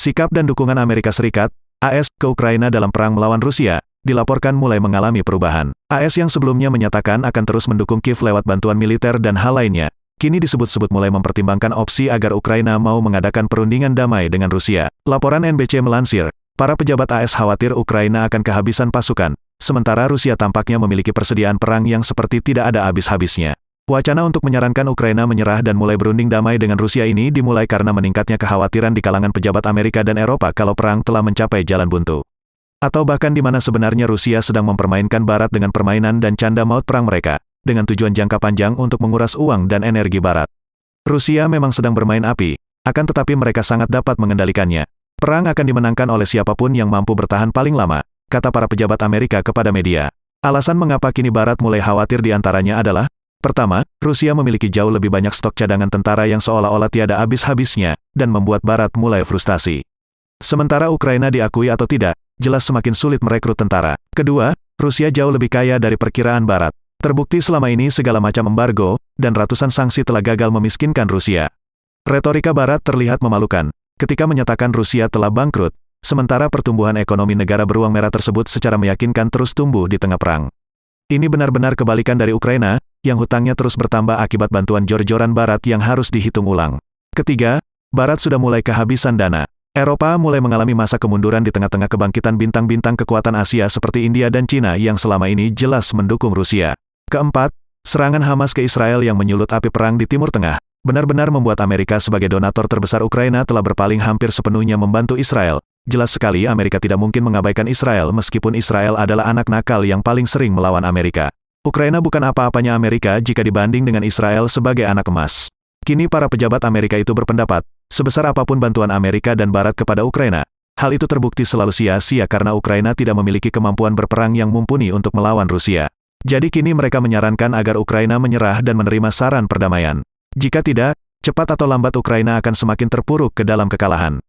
Sikap dan dukungan Amerika Serikat, AS, ke Ukraina dalam perang melawan Rusia, dilaporkan mulai mengalami perubahan. AS yang sebelumnya menyatakan akan terus mendukung Kiev lewat bantuan militer dan hal lainnya, kini disebut-sebut mulai mempertimbangkan opsi agar Ukraina mau mengadakan perundingan damai dengan Rusia. Laporan NBC melansir, para pejabat AS khawatir Ukraina akan kehabisan pasukan, sementara Rusia tampaknya memiliki persediaan perang yang seperti tidak ada habis-habisnya. Wacana untuk menyarankan Ukraina menyerah dan mulai berunding damai dengan Rusia ini dimulai karena meningkatnya kekhawatiran di kalangan pejabat Amerika dan Eropa kalau perang telah mencapai jalan buntu. Atau bahkan di mana sebenarnya Rusia sedang mempermainkan Barat dengan permainan dan canda maut perang mereka, dengan tujuan jangka panjang untuk menguras uang dan energi Barat. Rusia memang sedang bermain api, akan tetapi mereka sangat dapat mengendalikannya. Perang akan dimenangkan oleh siapapun yang mampu bertahan paling lama, kata para pejabat Amerika kepada media. Alasan mengapa kini Barat mulai khawatir diantaranya adalah, pertama, Rusia memiliki jauh lebih banyak stok cadangan tentara yang seolah-olah tiada habis-habisnya, dan membuat Barat mulai frustasi. Sementara Ukraina diakui atau tidak, jelas semakin sulit merekrut tentara. Kedua, Rusia jauh lebih kaya dari perkiraan Barat. Terbukti selama ini segala macam embargo, dan ratusan sanksi telah gagal memiskinkan Rusia. Retorika Barat terlihat memalukan, ketika menyatakan Rusia telah bangkrut, sementara pertumbuhan ekonomi negara beruang merah tersebut secara meyakinkan terus tumbuh di tengah perang. Ini benar-benar kebalikan dari Ukraina, yang hutangnya terus bertambah akibat bantuan jor-joran Barat yang harus dihitung ulang. Ketiga, Barat sudah mulai kehabisan dana. Eropa mulai mengalami masa kemunduran di tengah-tengah kebangkitan bintang-bintang kekuatan Asia seperti India dan Cina yang selama ini jelas mendukung Rusia. Keempat, serangan Hamas ke Israel yang menyulut api perang di Timur Tengah, benar-benar membuat Amerika sebagai donatur terbesar Ukraina telah berpaling hampir sepenuhnya membantu Israel. Jelas sekali Amerika tidak mungkin mengabaikan Israel meskipun Israel adalah anak nakal yang paling sering melawan Amerika. Ukraina bukan apa-apanya Amerika jika dibanding dengan Israel sebagai anak emas. Kini para pejabat Amerika itu berpendapat, sebesar apapun bantuan Amerika dan Barat kepada Ukraina, hal itu terbukti selalu sia-sia karena Ukraina tidak memiliki kemampuan berperang yang mumpuni untuk melawan Rusia. Jadi kini mereka menyarankan agar Ukraina menyerah dan menerima saran perdamaian. Jika tidak, cepat atau lambat Ukraina akan semakin terpuruk ke dalam kekalahan.